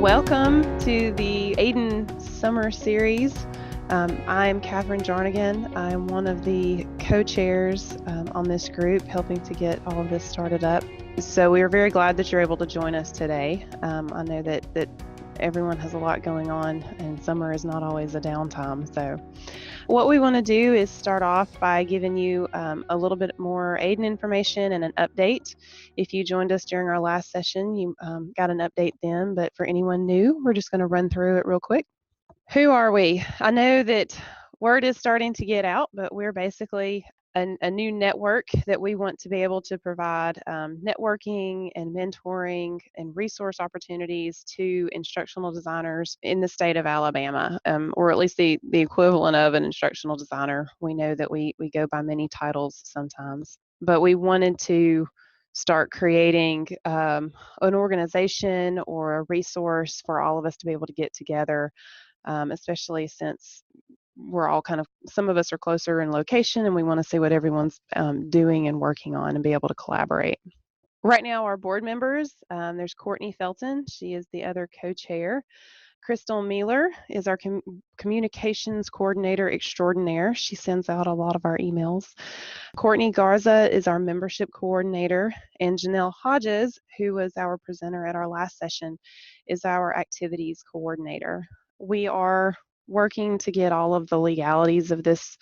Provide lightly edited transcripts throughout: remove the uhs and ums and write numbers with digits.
welcome to the AIDN Summer Series. I'm Katherine Jarnigan. I'm one of the co-chairs on this group, helping to get all of this started up. So we are very glad that you're able to join us today. I know that everyone has a lot going on, and summer is not always a downtime. So what we want to do is start off by giving you a little bit more AIDN information and an update. If you joined us during our last session, you got an update then, but for anyone new, we're just going to run through it real quick. Who are we? I know that word is starting to get out, but we're basically a new network that we want to be able to provide networking and mentoring and resource opportunities to instructional designers in the state of Alabama, or at least the equivalent of an instructional designer. We know that we go by many titles sometimes, but we wanted to start creating an organization or a resource for all of us to be able to get together, especially since we're all some of us are closer in location, and we want to see what everyone's doing and working on and be able to collaborate. Right now, our board members, there's Courtney Felton. She is the other co-chair. Crystal Mealer is our communications coordinator extraordinaire. She sends out a lot of our emails. Courtney Garza is our membership coordinator, and Janelle Hodges, who was our presenter at our last session, is our activities coordinator. We are working to get all of the legalities of this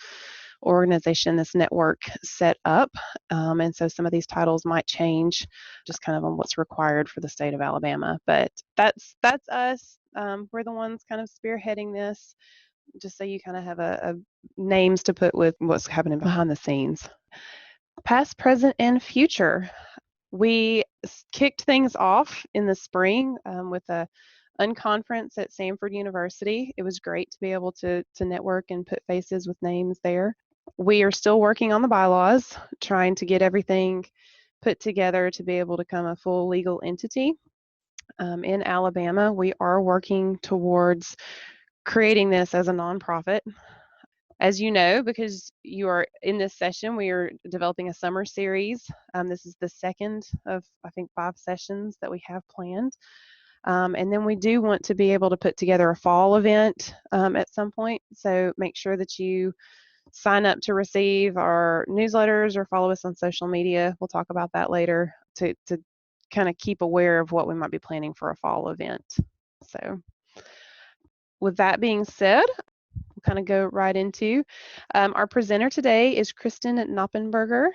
organization, this network, set up, and so some of these titles might change just kind of on what's required for the state of Alabama, but that's us. We're the ones kind of spearheading this, just so you kind of have a names to put with what's happening behind the scenes. Past, present, and future. We kicked things off in the spring with a unconference at Samford University. It was great to be able to network and put faces with names there. We are still working on the bylaws, trying to get everything put together to be able to become a full legal entity. In Alabama, we are working towards creating this as a nonprofit. As you know, because you are in this session, we are developing a summer series. This is the second of, I think, 5 sessions that we have planned. And then we do want to be able to put together a fall event at some point. So make sure that you sign up to receive our newsletters or follow us on social media. We'll talk about that later to kind of keep aware of what we might be planning for a fall event. So with that being said, we'll kind of go right into our presenter today is Kristin Noppenberger,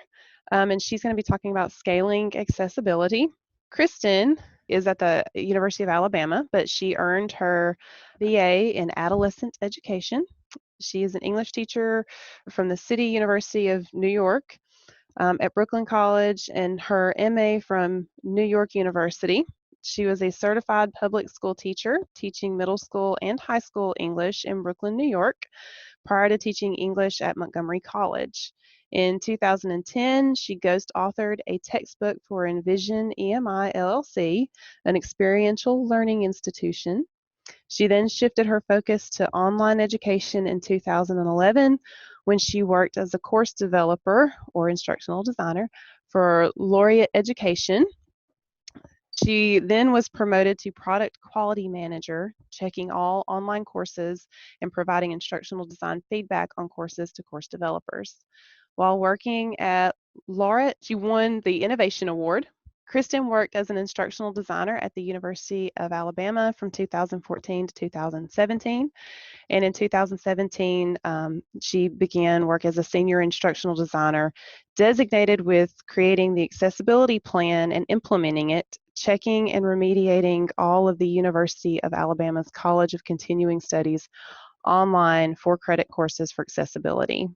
and she's going to be talking about scaling accessibility. Kristin is at the University of Alabama, but she earned her BA in adolescent education. She is an English teacher from the City University of New York at Brooklyn College, and her MA from New York University. She was a certified public school teacher, teaching middle school and high school English in Brooklyn, New York, prior to teaching English at Montgomery College. In 2010, she ghost authored a textbook for Envision EMI LLC, an experiential learning institution. She then shifted her focus to online education in 2011 when she worked as a course developer or instructional designer for Laureate Education. She then was promoted to product quality manager, checking all online courses and providing instructional design feedback on courses to course developers. While working at Laureate, she won the Innovation Award. Kristin worked as an instructional designer at the University of Alabama from 2014 to 2017. And in 2017, she began work as a senior instructional designer, designated with creating the accessibility plan and implementing it, checking and remediating all of the University of Alabama's College of Continuing Studies online 4-credit courses for accessibility.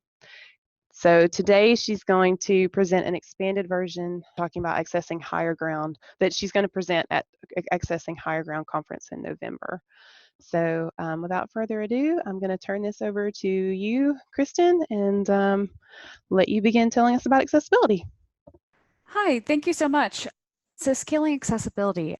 So today she's going to present an expanded version talking about accessing higher ground that she's going to present at Accessing Higher Ground conference in November. So without further ado, I'm going to turn this over to you, Kristin, and let you begin telling us about accessibility. Hi, thank you so much. So scaling accessibility.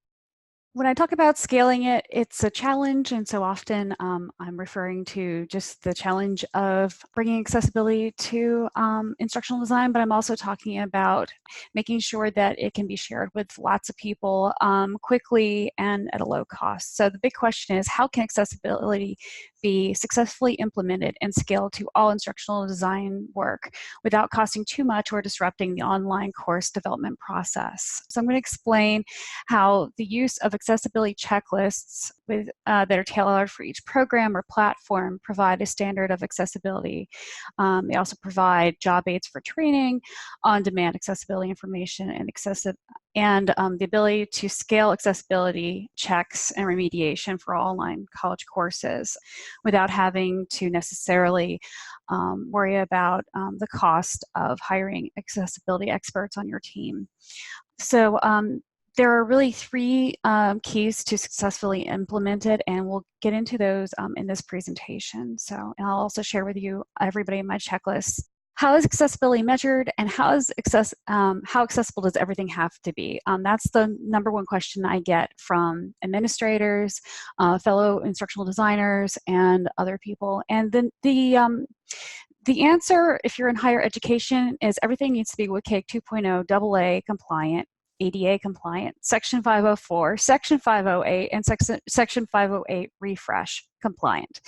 When I talk about scaling it, it's a challenge, and so often I'm referring to just the challenge of bringing accessibility to instructional design, but I'm also talking about making sure that it can be shared with lots of people quickly and at a low cost. So the big question is, how can accessibility be successfully implemented and scaled to all instructional design work without costing too much or disrupting the online course development process? So I'm going to explain how the use of accessibility checklists that are tailored for each program or platform provide a standard of accessibility. They also provide job aids for training, on-demand accessibility information, and the ability to scale accessibility checks and remediation for online college courses without having to necessarily worry about the cost of hiring accessibility experts on your team. So there are really three keys to successfully implement it, and we'll get into those in this presentation. So I'll also share with you, everybody, in my checklist. How is accessibility measured, and how accessible does everything have to be? That's the #1 question I get from administrators, fellow instructional designers, and other people. And then the answer, if you're in higher education, is everything needs to be WCAG 2.0 AA compliant, ADA compliant, Section 504, Section 508, and Section 508 refresh compliant.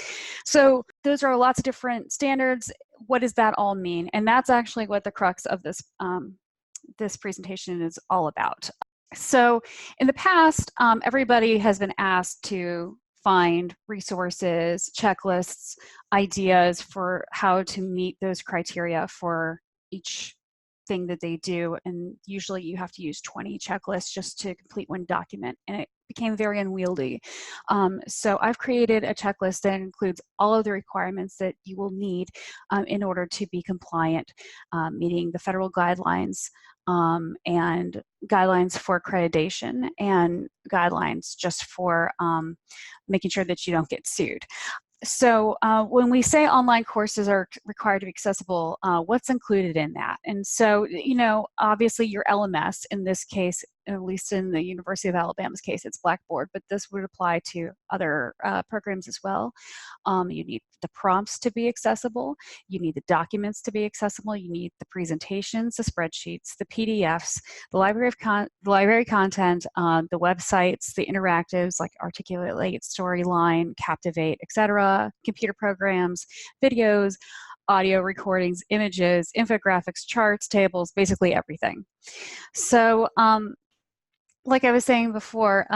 So those are lots of different standards. What does that all mean? And that's actually what the crux of this, this presentation is all about. So in the past, everybody has been asked to find resources, checklists, ideas for how to meet those criteria for each thing that they do. And usually you have to use 20 checklists just to complete one document. And it became very unwieldy. So I've created a checklist that includes all of the requirements that you will need in order to be compliant, meeting the federal guidelines and guidelines for accreditation and guidelines just for making sure that you don't get sued. So when we say online courses are required to be accessible, what's included in that? And so, you know, obviously your LMS, in this case, at least in the University of Alabama's case, it's Blackboard, but this would apply to other programs as well. You need the prompts to be accessible. You need the documents to be accessible. You need the presentations, the spreadsheets, the PDFs, the library content, the websites, the interactives like Articulate, Storyline, Captivate, etc., computer programs, videos, audio recordings, images, infographics, charts, tables, basically everything. So like I was saying before,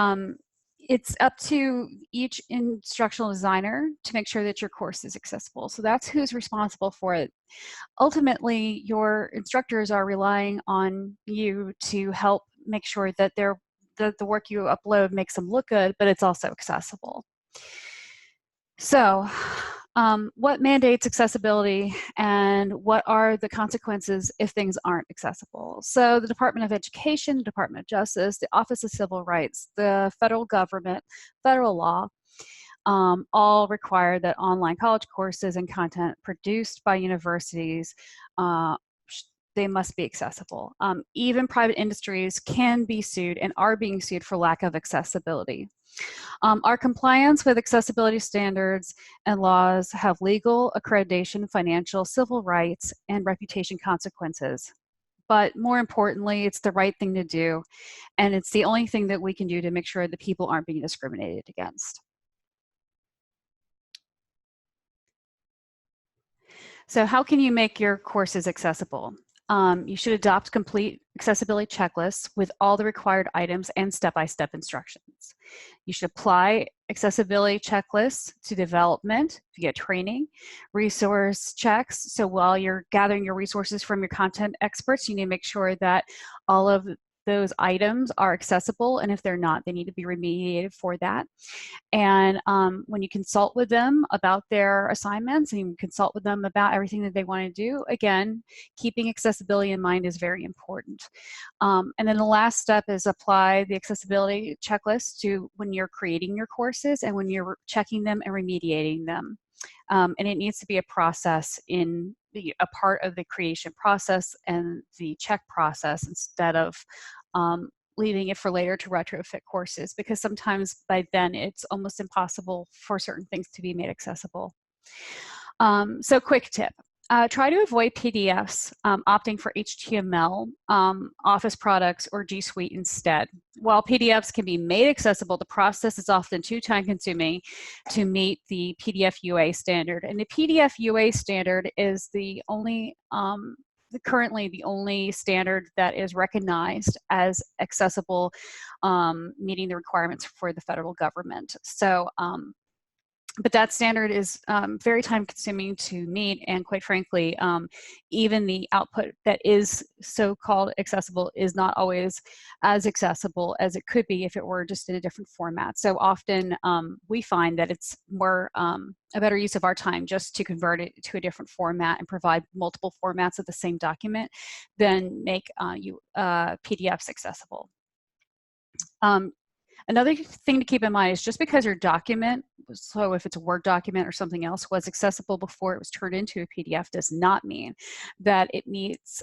it's up to each instructional designer to make sure that your course is accessible. So that's who's responsible for it. Ultimately, your instructors are relying on you to help make sure that the work you upload makes them look good, but it's also accessible. So what mandates accessibility, and what are the consequences if things aren't accessible? So the Department of Education, the Department of Justice, the Office of Civil Rights, the federal government, federal law, all require that online college courses and content produced by universities they must be accessible. Even private industries can be sued and are being sued for lack of accessibility. Our compliance with accessibility standards and laws have legal, accreditation, financial, civil rights, and reputation consequences. But more importantly, it's the right thing to do, and it's the only thing that we can do to make sure that people aren't being discriminated against. So how can you make your courses accessible? You should adopt complete accessibility checklists with all the required items and step-by-step instructions. You should apply accessibility checklists to development via training, resource checks. So while you're gathering your resources from your content experts, you need to make sure that all of those items are accessible, and if they're not, they need to be remediated for that. And when you consult with them about their assignments and you consult with them about everything that they want to do, again, keeping accessibility in mind is very important. And then the last step is apply the accessibility checklist to when you're creating your courses and when you're checking them and remediating them. And it needs to be a process a part of the creation process and the check process instead of leaving it for later to retrofit courses, because sometimes by then it's almost impossible for certain things to be made accessible. So quick tip. Try to avoid PDFs, opting for HTML, Office products, or G Suite instead. While PDFs can be made accessible, the process is often too time-consuming to meet the PDF UA standard. And the PDF UA standard is the only, currently the only standard that is recognized as accessible, meeting the requirements for the federal government. So, but that standard is very time consuming to meet, and quite frankly, even the output that is so-called accessible is not always as accessible as it could be if it were just in a different format. So often we find that it's more a better use of our time just to convert it to a different format and provide multiple formats of the same document than make PDFs accessible. Another thing to keep in mind is just because your document, so if it's a Word document or something else, was accessible before it was turned into a PDF, does not mean that it meets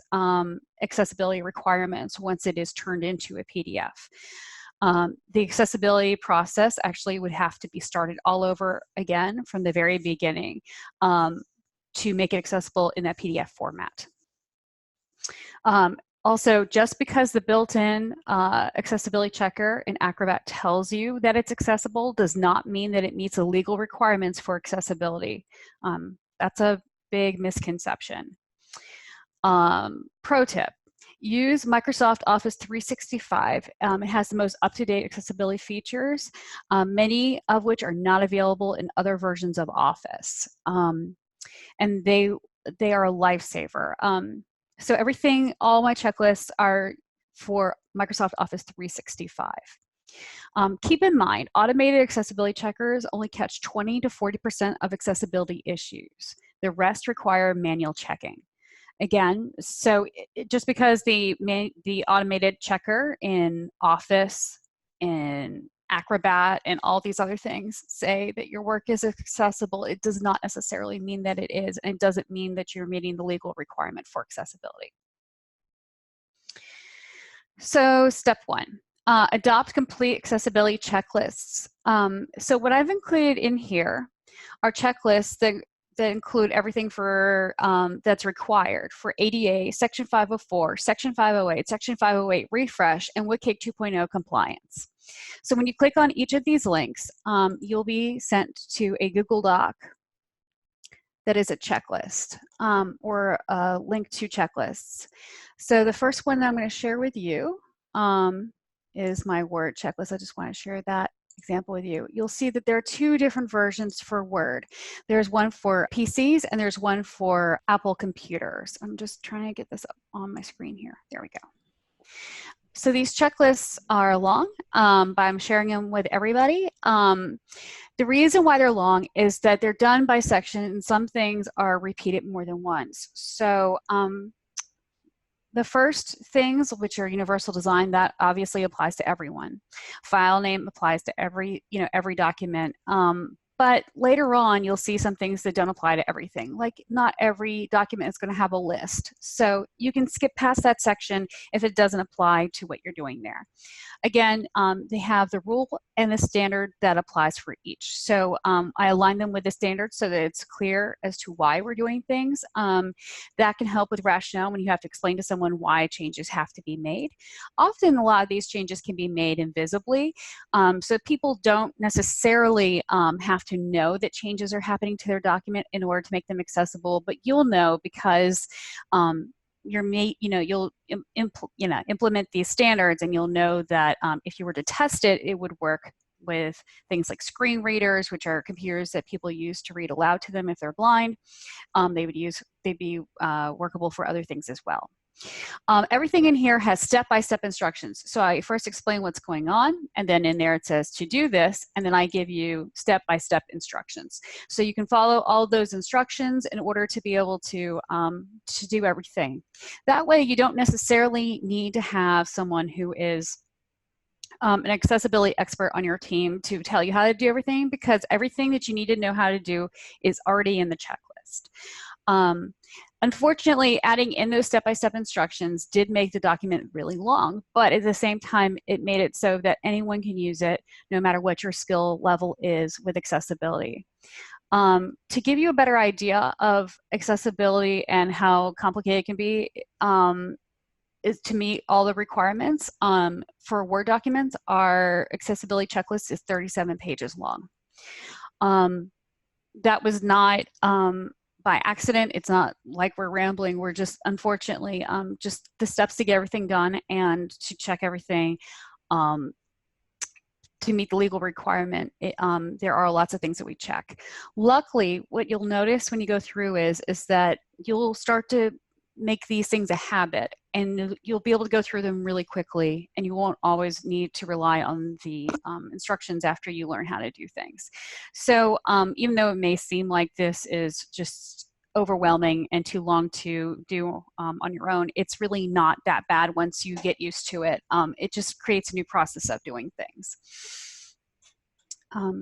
accessibility requirements once it is turned into a PDF. The accessibility process actually would have to be started all over again from the very beginning to make it accessible in that PDF format. Also, just because the built-in accessibility checker in Acrobat tells you that it's accessible does not mean that it meets the legal requirements for accessibility. That's a big misconception. Pro tip, use Microsoft Office 365. It has the most up-to-date accessibility features, many of which are not available in other versions of Office. And they are a lifesaver. So everything, all my checklists are for Microsoft Office 365. Keep in mind, automated accessibility checkers only catch 20 to 40% of accessibility issues. The rest require manual checking. Again, so just because the automated checker in Office, in Acrobat, and all these other things say that your work is accessible, it does not necessarily mean that it is, and it doesn't mean that you're meeting the legal requirement for accessibility. So step one, adopt complete accessibility checklists. So what I've included in here are checklists that include everything for that's required for ADA, Section 504, Section 508, Section 508 refresh, and WCAG 2.0 compliance. So when you click on each of these links, you'll be sent to a Google Doc that is a checklist or a link to checklists. So the first one that I'm going to share with you is my Word checklist. I just want to share that example with you. You'll see that there are two different versions for Word. There's one for PCs and there's one for Apple computers. I'm just trying to get this up on my screen here. There we go. So these checklists are long, but I'm sharing them with everybody. The reason why they're long is that they're done by section, and some things are repeated more than once. So the first things, which are universal design, that obviously applies to everyone. File name applies to every document. But later on, you'll see some things that don't apply to everything. Like not every document is going to have a list. So you can skip past that section if it doesn't apply to what you're doing there. Again, they have the rule and the standard that applies for each. So I align them with the standard so that it's clear as to why we're doing things. That can help with rationale when you have to explain to someone why changes have to be made. Often, a lot of these changes can be made invisibly, so people don't necessarily have to know that changes are happening to their document in order to make them accessible, but you'll know because you'll implement these standards, and you'll know that if you were to test it, it would work with things like screen readers, which are computers that people use to read aloud to them if they're blind. They'd be workable for other things as well. Everything in here has step-by-step instructions. So I first explain what's going on, and then in there it says to do this, and then I give you step-by-step instructions. So you can follow all those instructions in order to be able to do everything. That way you don't necessarily need to have someone who is an accessibility expert on your team to tell you how to do everything, because everything that you need to know how to do is already in the checklist. Unfortunately, adding in those step-by-step instructions did make the document really long, but at the same time, it made it so that anyone can use it no matter what your skill level is with accessibility. To give you a better idea of accessibility and how complicated it can be, is to meet all the requirements for Word documents, our accessibility checklist is 37 pages long. That was not by accident. It's not like we're rambling. We're just, unfortunately, just the steps to get everything done and to check everything to meet the legal requirement. There are lots of things that we check. Luckily, what you'll notice when you go through is that you'll start to make these things a habit, and you'll be able to go through them really quickly, and you won't always need to rely on the instructions after you learn how to do things. So even though it may seem like this is just overwhelming and too long to do on your own, it's really not that bad once you get used to it. It just creates a new process of doing things.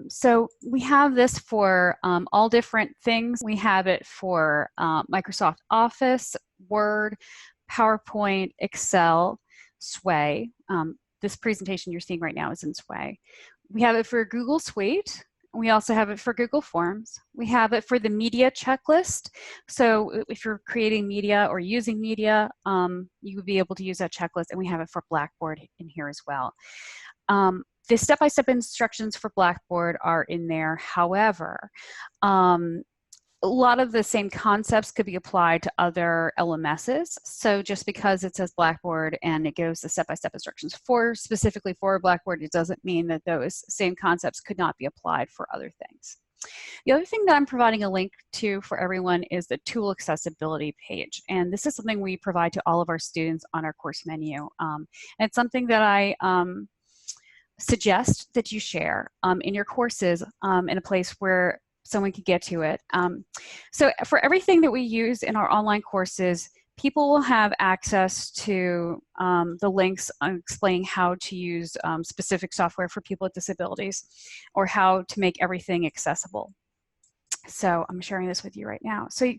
So we have this for all different things. We have it for Microsoft Office, Word, PowerPoint, Excel, Sway. This presentation you're seeing right now is in Sway. We have it for Google Suite. We also have it for Google Forms. We have it for the media checklist. So if you're creating media or using media, you would be able to use that checklist, and we have it for Blackboard in here as well. The step-by-step instructions for Blackboard are in there. However, a lot of the same concepts could be applied to other LMSs. So just because it says Blackboard and it gives the step-by-step instructions specifically for Blackboard, it doesn't mean that those same concepts could not be applied for other things. The other thing that I'm providing a link to for everyone is the tool accessibility page. And this is something we provide to all of our students on our course menu. And it's something that I suggest that you share in your courses in a place where someone can get to it. So for everything that we use in our online courses, people will have access to the links explaining how to use specific software for people with disabilities, or how to make everything accessible. So I'm sharing this with you right now. So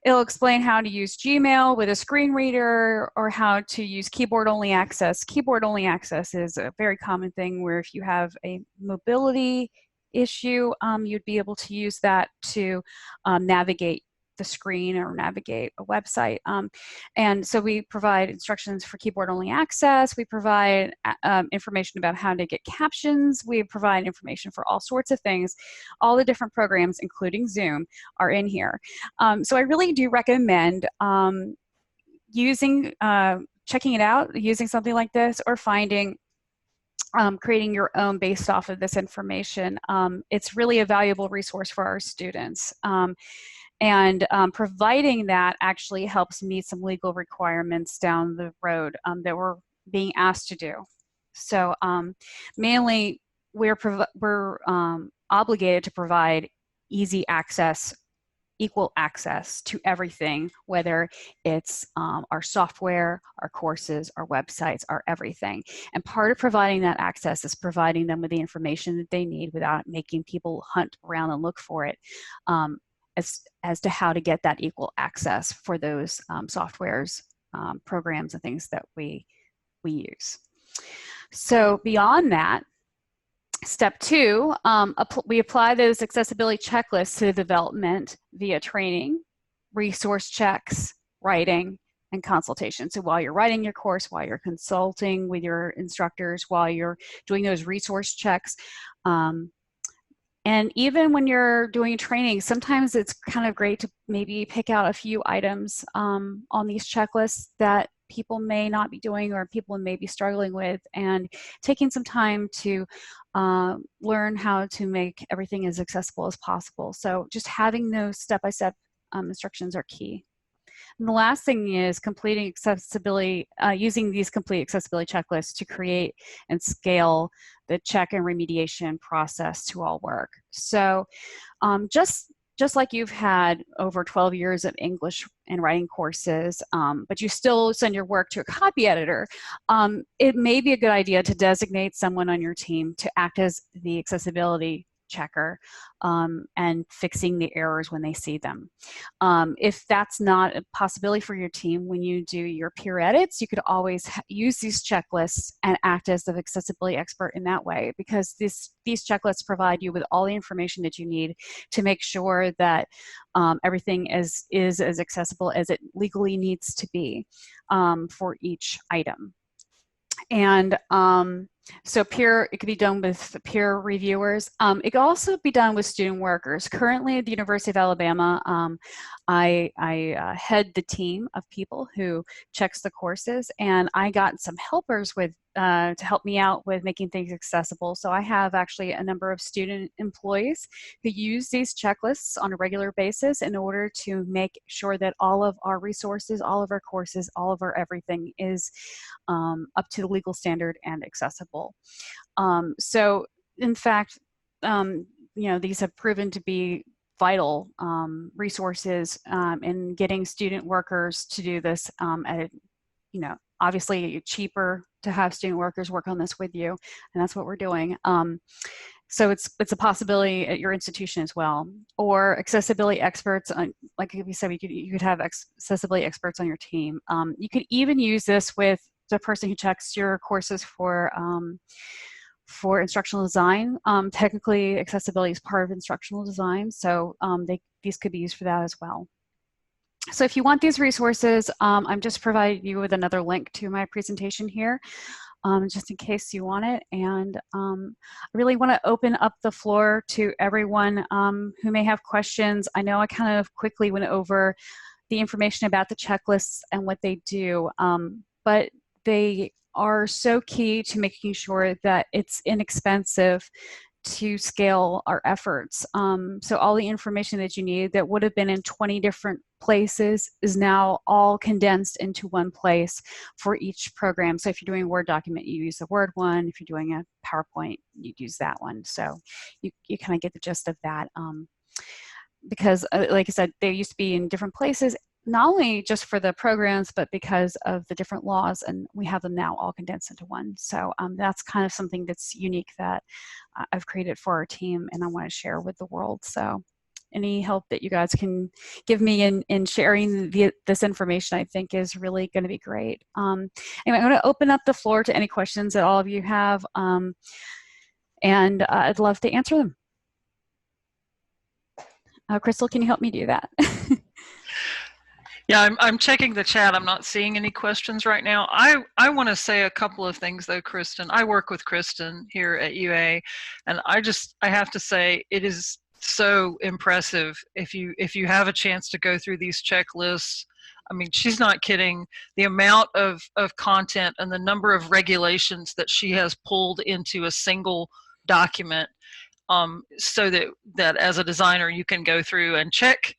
it'll explain how to use Gmail with a screen reader, or how to use keyboard-only access. Keyboard-only access is a very common thing where if you have a mobility issue, you'd be able to use that to navigate the screen or navigate a website. And so we provide instructions for keyboard-only access. We provide information about how to get captions. We provide information for all sorts of things. All the different programs, including Zoom, are in here. So I really do recommend checking it out, using something like this, or creating your own based off of this information. It's really a valuable resource for our students. And providing that actually helps meet some legal requirements down the road that we're being asked to do. So mainly, we're obligated to provide easy access, equal access to everything, whether it's our software, our courses, our websites, our everything. And part of providing that access is providing them with the information that they need without making people hunt around and look for it, as to how to get that equal access for those softwares, programs, and things that we use. So beyond that, step 2, we apply those accessibility checklists to the development via training, resource checks, writing, and consultation. So while you're writing your course, while you're consulting with your instructors, while you're doing those resource checks, and even when you're doing training, sometimes it's kind of great to maybe pick out a few items on these checklists that people may not be doing, or people may be struggling with, and taking some time to learn how to make everything as accessible as possible. So just having those step-by-step instructions are key. And the last thing is completing accessibility, using these complete accessibility checklists to create and scale the check and remediation process to all work. So just like you've had over 12 years of English and writing courses, but you still send your work to a copy editor, it may be a good idea to designate someone on your team to act as the accessibility checker and fixing the errors when they see them. If that's not a possibility for your team, when you do your peer edits, you could always use these checklists and act as the accessibility expert in that way, because these checklists provide you with all the information that you need to make sure that everything is as accessible as it legally needs to be for each item. And so it could be done with peer reviewers. It could also be done with student workers. Currently at the University of Alabama, I head the team of people who checks the courses, and I got some helpers to help me out with making things accessible. So I have actually a number of student employees who use these checklists on a regular basis in order to make sure that all of our resources, all of our courses, all of our everything is up to the legal standard and accessible. So in fact, these have proven to be vital resources in getting student workers to do this at obviously cheaper to have student workers work on this with you, and that's what we're doing. So it's a possibility at your institution as well, or accessibility experts. Like you said, you could have accessibility experts on your team. You could even use this with the person who checks your courses for instructional design. Technically, accessibility is part of instructional design, so these could be used for that as well. So if you want these resources, I'm just providing you with another link to my presentation here, just in case you want it. And I really want to open up the floor to everyone who may have questions. I know I kind of quickly went over the information about the checklists and what they do, but they are so key to making sure that it's inexpensive to scale our efforts. So all the information that you need that would have been in 20 different places is now all condensed into one place for each program. So if you're doing a Word document, you use the Word one. If you're doing a PowerPoint, you use that one. So you kind of get the gist of that. Because like I said, they used to be in different places, not only just for the programs, but because of the different laws, and we have them now all condensed into one. So that's kind of something that's unique that I've created for our team, and I want to share with the world. So any help that you guys can give me in sharing this information, I think is really going to be great. Anyway, I'm going to open up the floor to any questions that all of you have, and I'd love to answer them. Crystal, can you help me do that? Yeah, I'm checking the chat. I'm not seeing any questions right now. I want to say a couple of things though, Kristin. I work with Kristin here at UA, and I have to say it is so impressive if you have a chance to go through these checklists. I mean, she's not kidding. The amount of content and the number of regulations that she has pulled into a single document, so that as a designer you can go through and check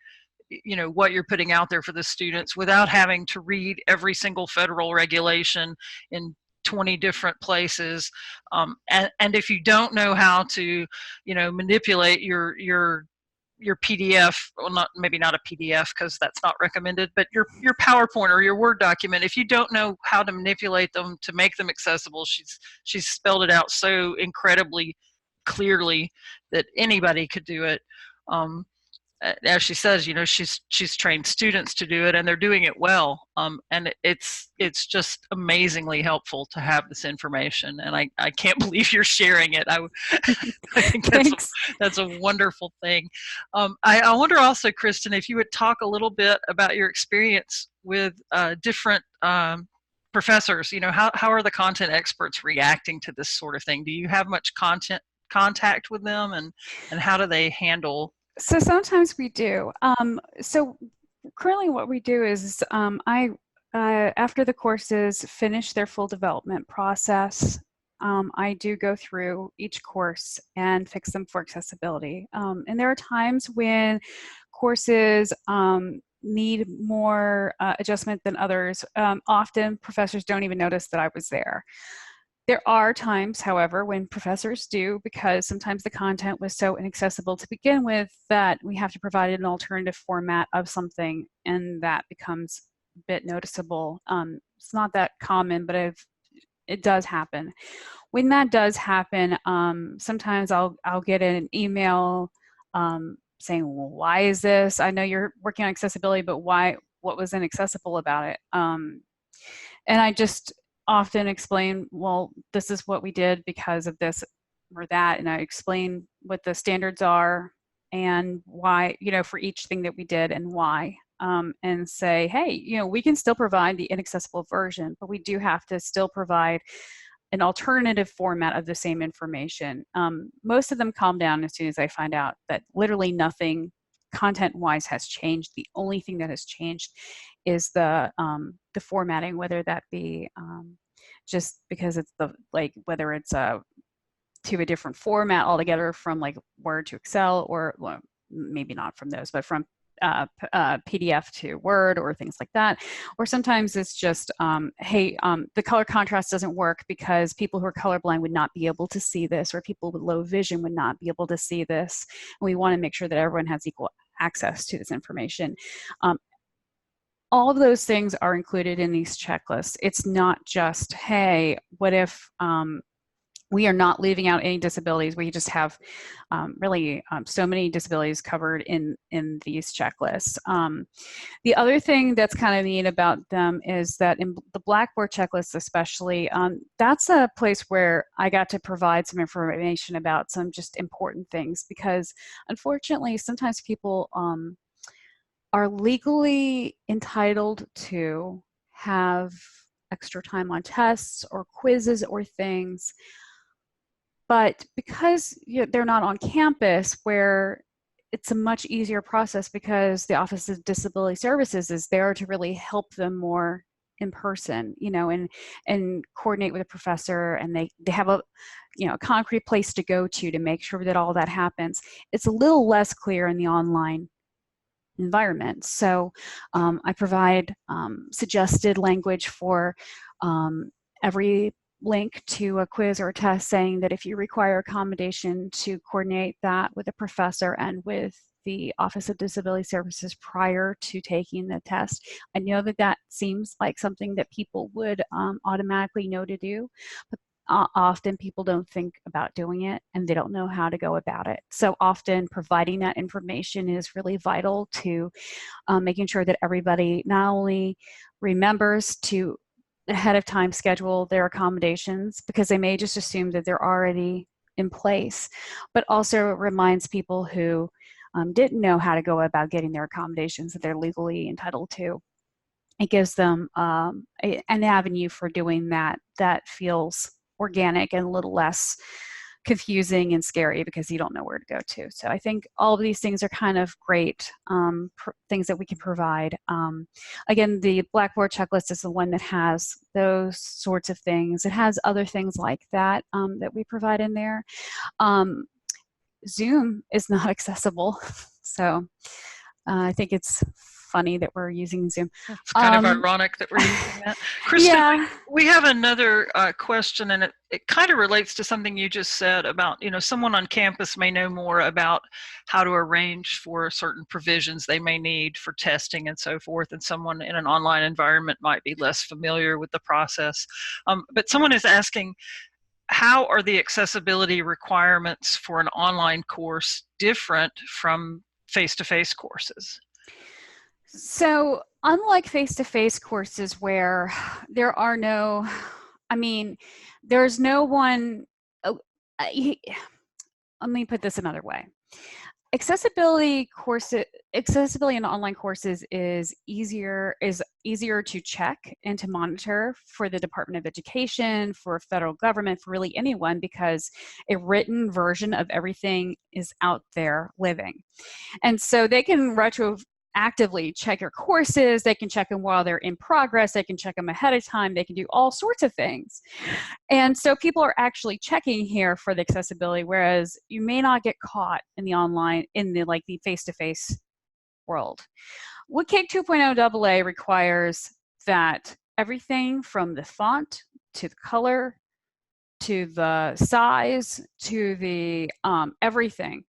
what you're putting out there for the students without having to read every single federal regulation in 20 different places. And if you don't know how to manipulate your PDF, well, maybe not a PDF because that's not recommended, but your PowerPoint or your Word document, if you don't know how to manipulate them to make them accessible, she's spelled it out so incredibly clearly that anybody could do it. As she says, she's trained students to do it, and they're doing it well. And it's just amazingly helpful to have this information. And I can't believe you're sharing it. I think that's a wonderful thing. I wonder also, Kristin, if you would talk a little bit about your experience with different professors. How are the content experts reacting to this sort of thing? Do you have much contact with them, and how do they handle? So sometimes we do. So currently what we do is after the courses finish their full development process, I do go through each course and fix them for accessibility. And there are times when courses need more adjustment than others. Often professors don't even notice that I was there. There are times, however, when professors do, because sometimes the content was so inaccessible to begin with that we have to provide an alternative format of something, and that becomes a bit noticeable. It's not that common, but it does happen. When that does happen, sometimes I'll get an email saying, well, why is this? I know you're working on accessibility, but why? What was inaccessible about it? And I just often explain, well, this is what we did because of this or that, and I explain what the standards are and why, for each thing that we did and why. And say, hey, we can still provide the inaccessible version, but we do have to still provide an alternative format of the same information. Most of them calm down as soon as I find out that literally nothing content-wise has changed. The only thing that has changed is the formatting, whether that be just because it's whether it's to a different format altogether, from like Word to Excel, or well, maybe not from those, but from PDF to Word or things like that. Or sometimes it's just, hey, the color contrast doesn't work because people who are colorblind would not be able to see this, or people with low vision would not be able to see this. And we want to make sure that everyone has equal access to this information. All of those things are included in these checklists. It's not just, hey, what if we are not leaving out any disabilities? We just have really so many disabilities covered in these checklists. The other thing that's kind of neat about them is that in the Blackboard checklist especially, that's a place where I got to provide some information about some just important things, because unfortunately sometimes people are legally entitled to have extra time on tests or quizzes or things, but because they're not on campus, where it's a much easier process because the Office of Disability Services is there to really help them more in person, and coordinate with a professor, and they have a concrete place to go to make sure that all that happens. It's a little less clear in the online environment. So I provide suggested language for every link to a quiz or a test, saying that if you require accommodation, to coordinate that with a professor and with the Office of Disability Services prior to taking the test. I know that seems like something that people would automatically know to do, but often people don't think about doing it, and they don't know how to go about it. So often providing that information is really vital to making sure that everybody not only remembers to ahead of time schedule their accommodations, because they may just assume that they're already in place, but also reminds people who didn't know how to go about getting their accommodations that they're legally entitled to. It gives them an avenue for doing that feels organic and a little less confusing and scary, because you don't know where to go to. So I think all of these things are kind of great things that we can provide. Again, the Blackboard checklist is the one that has those sorts of things. It has other things like that that we provide in there. Zoom is not accessible, so I think it's funny that we're using Zoom. It's kind of ironic that we're using that. Kristin, yeah. we have another question, and it kind of relates to something you just said about, someone on campus may know more about how to arrange for certain provisions they may need for testing and so forth, and someone in an online environment might be less familiar with the process. But someone is asking, how are the accessibility requirements for an online course different from face-to-face courses? So unlike face-to-face courses where there are no, there's no one, let me put this another way. Accessibility in online courses is easier to check and to monitor for the Department of Education, for federal government, for really anyone, because a written version of everything is out there living. And so they can actively check your courses, they can check them while they're in progress, they can check them ahead of time, they can do all sorts of things. And so people are actually checking here for the accessibility, whereas you may not get caught in the online, in the face-to-face world. WCAG 2.0 AA requires that everything from the font to the color to the size to the everything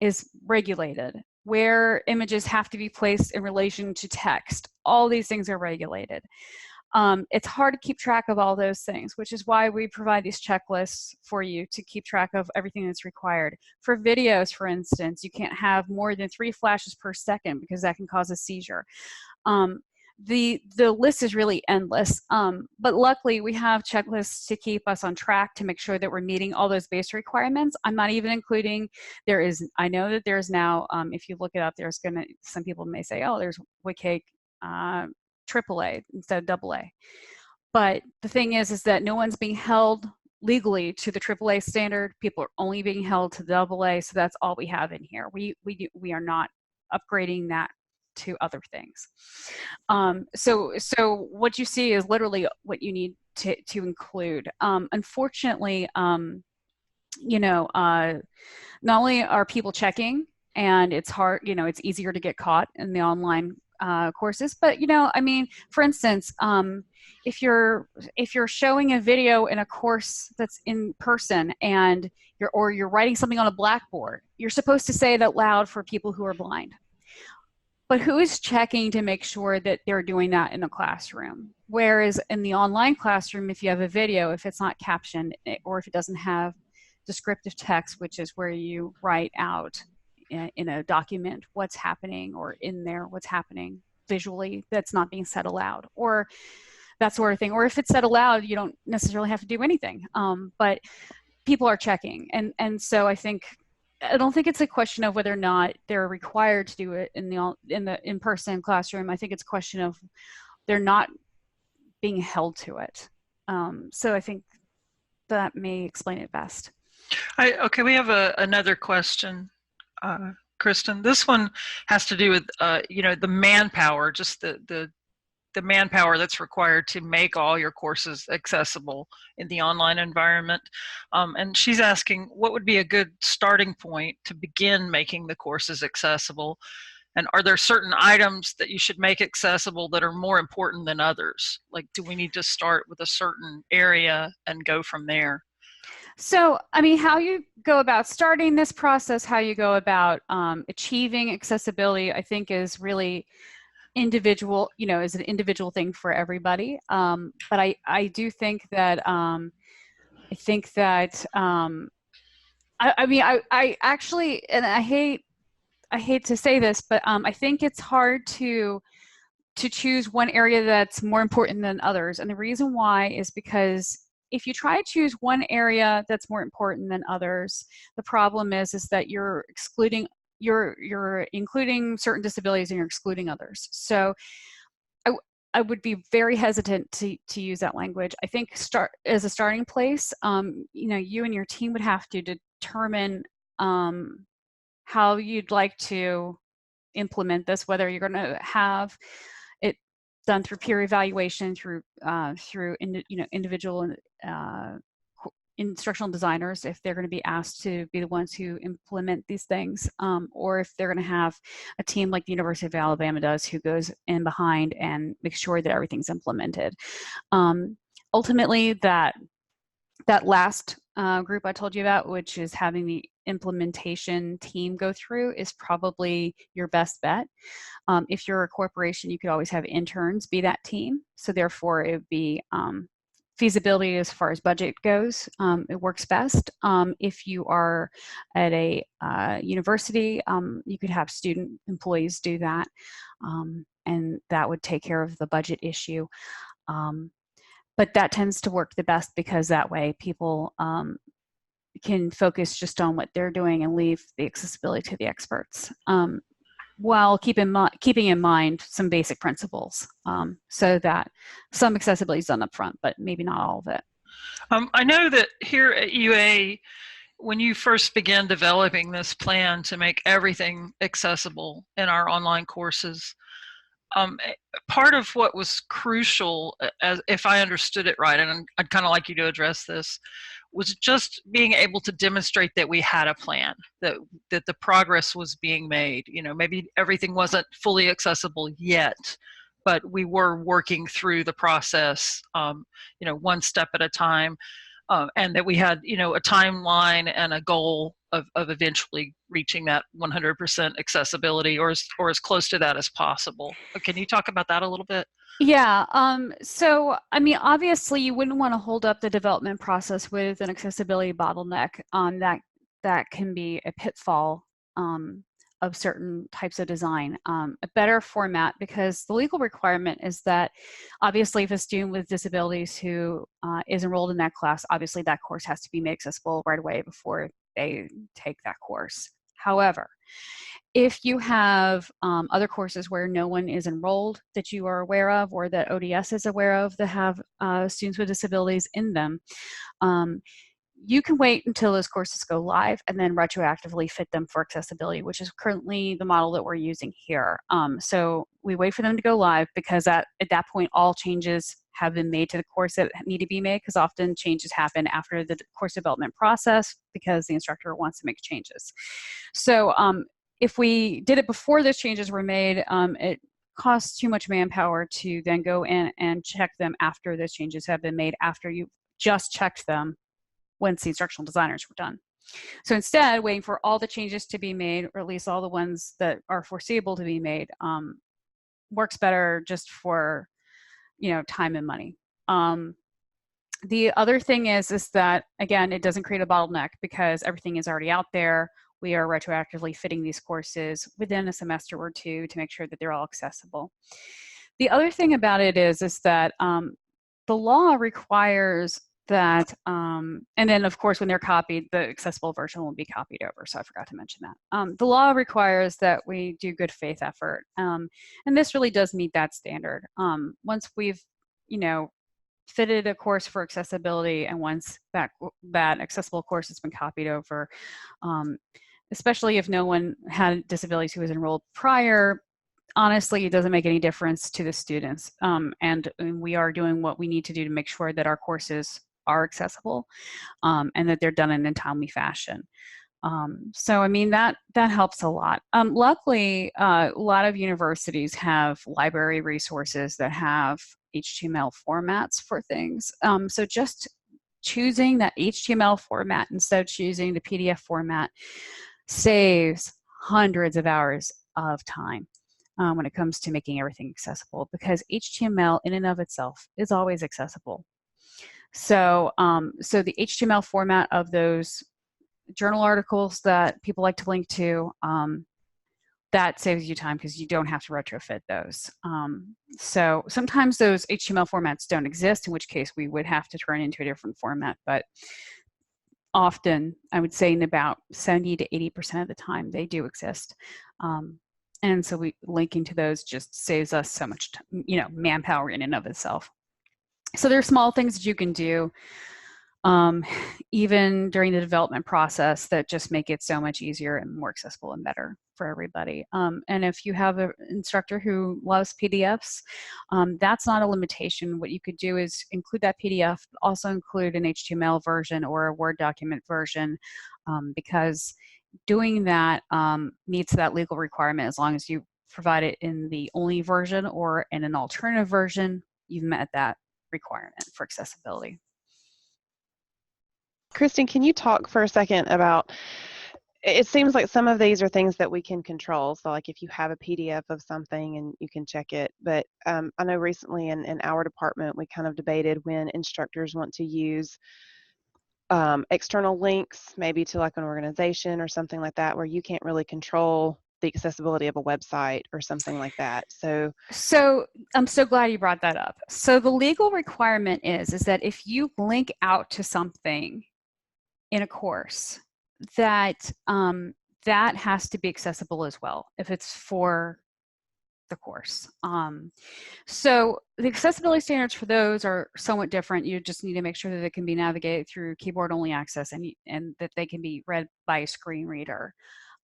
is regulated. Where images have to be placed in relation to text, all these things are regulated. It's hard to keep track of all those things, which is why we provide these checklists for you to keep track of everything that's required. For videos, for instance, you can't have more than 3 flashes per second because that can cause a seizure. The list is really endless, but luckily we have checklists to keep us on track to make sure that we're meeting all those base requirements. I'm not even including, I know that there's now, if you look it up, there's some people may say, oh, there's WCAG AAA instead of AA. But the thing is that no one's being held legally to the AAA standard. People are only being held to the AA, so that's all we have in here. We are not upgrading that to other things. So what you see is literally what you need to include. Unfortunately, not only are people checking, and it's hard, it's easier to get caught in the online courses, but I mean, for instance, if you're showing a video in a course that's in person and you're writing something on a blackboard, you're supposed to say it out loud for people who are blind. But who is checking to make sure that they're doing that in the classroom? Whereas in the online classroom, if you have a video, if it's not captioned, or if it doesn't have descriptive text, which is where you write out in a document what's happening, or in there what's happening visually that's not being said aloud, or that sort of thing. Or if it's said aloud, you don't necessarily have to do anything, but people are checking. And so I don't think it's a question of whether or not they're required to do it in the in-person classroom. I think it's a question of they're not being held to it. So I think that may explain it best. Okay, we have another question, Kristin. This one has to do with the manpower, just the manpower that's required to make all your courses accessible in the online environment. And she's asking, what would be a good starting point to begin making the courses accessible? And are there certain items that you should make accessible that are more important than others? Like, do we need to start with a certain area and go from there? So, I mean, how you go about starting this process, how you go about achieving accessibility, I think is really individual, is an individual thing for everybody. But I do think that, I actually, and I hate to say this, but I think it's hard to choose one area that's more important than others. And the reason why is because if you try to choose one area that's more important than others, the problem is that you're including certain disabilities and you're excluding others. So I would be very hesitant to use that language. I think as a starting place, you and your team would have to determine how you'd like to implement this, whether you're going to have it done through peer evaluation, through individual instructional designers, if they're going to be asked to be the ones who implement these things, or if they're going to have a team like the University of Alabama does, who goes in behind and makes sure that everything's implemented. Ultimately, that last group I told you about, which is having the implementation team go through, is probably your best bet. If you're a corporation, you could always have interns be that team. So therefore, it would be feasibility as far as budget goes. It works best. If you are at a university, you could have student employees do that, and that would take care of the budget issue. But that tends to work the best because that way people can focus just on what they're doing and leave the accessibility to the experts, while keeping in mind some basic principles, so that some accessibility is done up front, but maybe not all of it. I know that here at UA, when you first began developing this plan to make everything accessible in our online courses, part of what was crucial, as if I understood it right, and I'd kind of like you to address this, was just being able to demonstrate that we had a plan, that the progress was being made. Maybe everything wasn't fully accessible yet, but we were working through the process, one step at a time. and that we had, you know, a timeline and a goal of eventually reaching that 100% accessibility, or as close to that as possible. Can you talk about that a little bit? Yeah, so I mean, obviously you wouldn't want to hold up the development process with an accessibility bottleneck. That can be a pitfall of certain types of design. A better format, because the legal requirement is that obviously if a student with disabilities who is enrolled in that class, obviously that course has to be made accessible right away before they take that course. However, if you have other courses where no one is enrolled that you are aware of, or that ODS is aware of, that have students with disabilities in them, you can wait until those courses go live and then retroactively fit them for accessibility, which is currently the model that we're using here. So we wait for them to go live, because at that point all changes have been made to the course that need to be made, because often changes happen after the course development process because the instructor wants to make changes. So if we did it before those changes were made, it costs too much manpower to then go in and check them after those changes have been made, after you just checked them once the instructional designers were done. So instead, waiting for all the changes to be made, or at least all the ones that are foreseeable to be made, works better just for, you know, time and money. The other thing is that, again, it doesn't create a bottleneck because everything is already out there. We are retroactively fitting these courses within a semester or two to make sure that they're all accessible. The other thing about it is that the law requires that, and then of course when they're copied, the accessible version will be copied over, so I forgot to mention that. The law requires that we do good faith effort, and this really does meet that standard. Once we've, you know, fitted a course for accessibility, and once that accessible course has been copied over, especially if no one had disabilities who was enrolled prior, honestly, it doesn't make any difference to the students. And we are doing what we need to do to make sure that our courses are accessible, and that they're done in a timely fashion. So I mean, that helps a lot. Luckily, a lot of universities have library resources that have HTML formats for things. So just choosing that HTML format instead of choosing the PDF format saves hundreds of hours of time when it comes to making everything accessible, because HTML in and of itself is always accessible. So, so the HTML format of those journal articles that people like to link to, that saves you time because you don't have to retrofit those. So sometimes those HTML formats don't exist, in which case we would have to turn into a different format, but often, I would say in about 70 to 80% of the time, they do exist. And so linking to those just saves us so much, you know, manpower in and of itself. So there are small things that you can do, even during the development process, that just make it so much easier and more accessible and better for everybody. And if you have an instructor who loves PDFs, that's not a limitation. What you could do is include that PDF, but also include an HTML version or a Word document version, because doing that meets that legal requirement. As long as you provide it in the only version or in an alternative version, you've met that requirement for accessibility. Kristin, can you talk for a second about, it seems like some of these are things that we can control. So like if you have a PDF of something and you can check it, but I know recently in our department, we kind of debated when instructors want to use external links, maybe to like an organization or something like that, where you can't really control the accessibility of a website or something like that. So I'm so glad you brought that up. So the legal requirement is that if you link out to something in a course, that that has to be accessible as well if it's for the course. So the accessibility standards for those are somewhat different. You just need to make sure that it can be navigated through keyboard-only access, and that they can be read by a screen reader.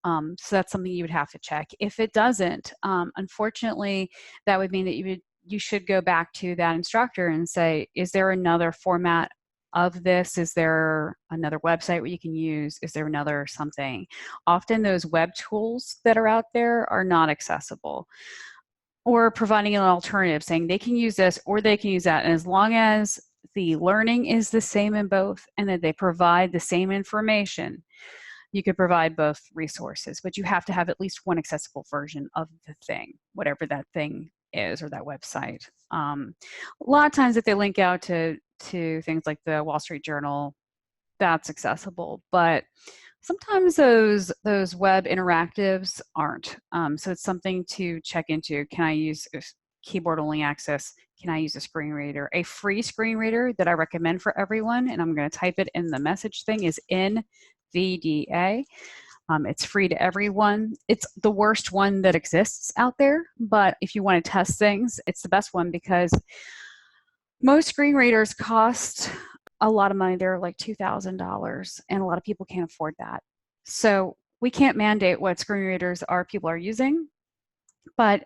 So that's something you would have to check. If it doesn't, unfortunately, that would mean that you should go back to that instructor and say, is there another format of this? Is there another website where you can use? Is there another something? Often those web tools that are out there are not accessible, or providing an alternative saying they can use this or they can use that. And as long as the learning is the same in both and that they provide the same information, you could provide both resources, but you have to have at least one accessible version of the thing, whatever that thing is or that website. A lot of times if they link out to things like the Wall Street Journal, that's accessible, but sometimes those web interactives aren't. So it's something to check into. Can I use keyboard only access? Can I use a screen reader? A free screen reader that I recommend for everyone, and I'm going to type it in the message thing, is NVDA. It's free to everyone. It's the worst one that exists out there, but if you want to test things, it's the best one because most screen readers cost a lot of money. They're like $2,000, and a lot of people can't afford that. So we can't mandate what screen readers people are using, but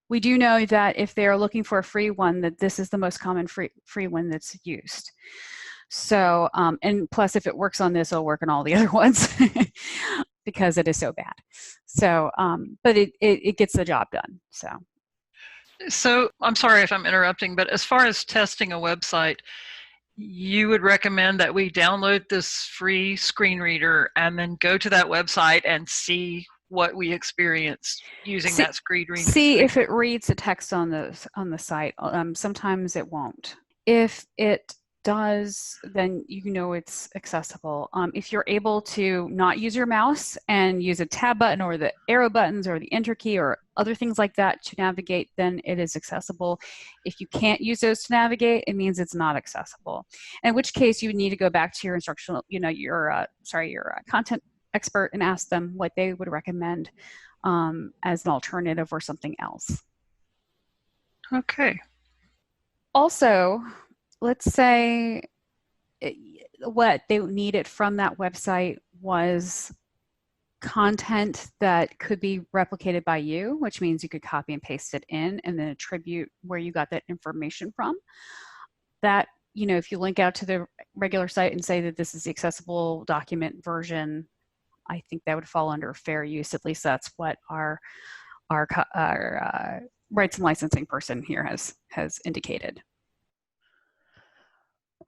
we do know that if they're looking for a free one, that this is the most common free one that's used. So, and plus if it works on this, it'll work on all the other ones because it is so bad. So, but it gets the job done, So I'm sorry if I'm interrupting, but as far as testing a website, you would recommend that we download this free screen reader and then go to that website and see what we experience using that screen reader. See if it reads the text on the site. Sometimes it won't. If it does, then you know it's accessible. If you're able to not use your mouse and use a tab button or the arrow buttons or the enter key or other things like that to navigate, then it is accessible. If you can't use those to navigate, it means it's not accessible. In which case you would need to go back to your instructional, your content expert and ask them what they would recommend as an alternative or something else. Okay. Also, let's say what they needed from that website was content that could be replicated by you, which means you could copy and paste it in and then attribute where you got that information from. That, if you link out to the regular site and say that this is the accessible document version, I think that would fall under fair use. At least that's what our rights and licensing person here has indicated.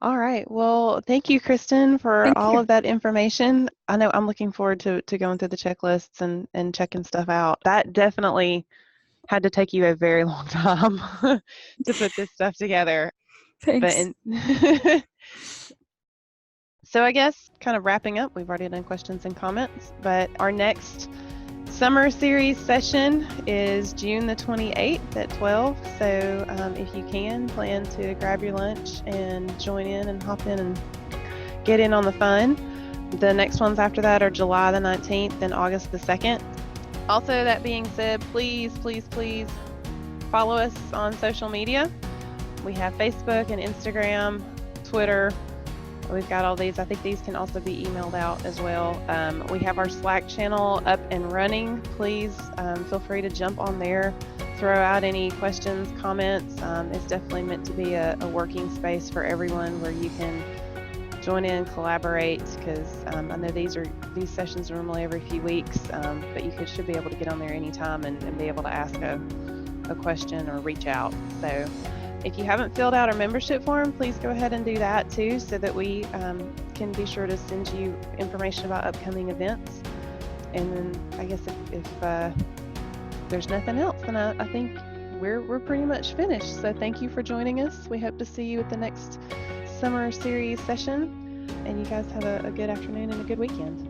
All right. Well, thank you, Kristin, for all of that information. I know I'm looking forward to going through the checklists and checking stuff out. That definitely had to take you a very long time to put this stuff together. Thanks. So I guess kind of wrapping up, we've already done questions and comments, but our next summer series session is June the 28th at 12. So if you can, plan to grab your lunch and join in and hop in and get in on the fun. The next ones after that are July the 19th and August the 2nd. Also, that being said, please follow us on social media. We have Facebook and Instagram, Twitter. We've got all these. I think these can also be emailed out as well. We have our Slack channel up and running. Please feel free to jump on there, throw out any questions, comments. It's definitely meant to be a working space for everyone where you can join in, collaborate, because I know these sessions are normally every few weeks, but you should be able to get on there anytime and be able to ask a question or reach out. So if you haven't filled out our membership form, please go ahead and do that too, so that we can be sure to send you information about upcoming events. And then I guess if there's nothing else, then I think we're pretty much finished. So thank you for joining us. We hope to see you at the next summer series session. And you guys have a good afternoon and a good weekend.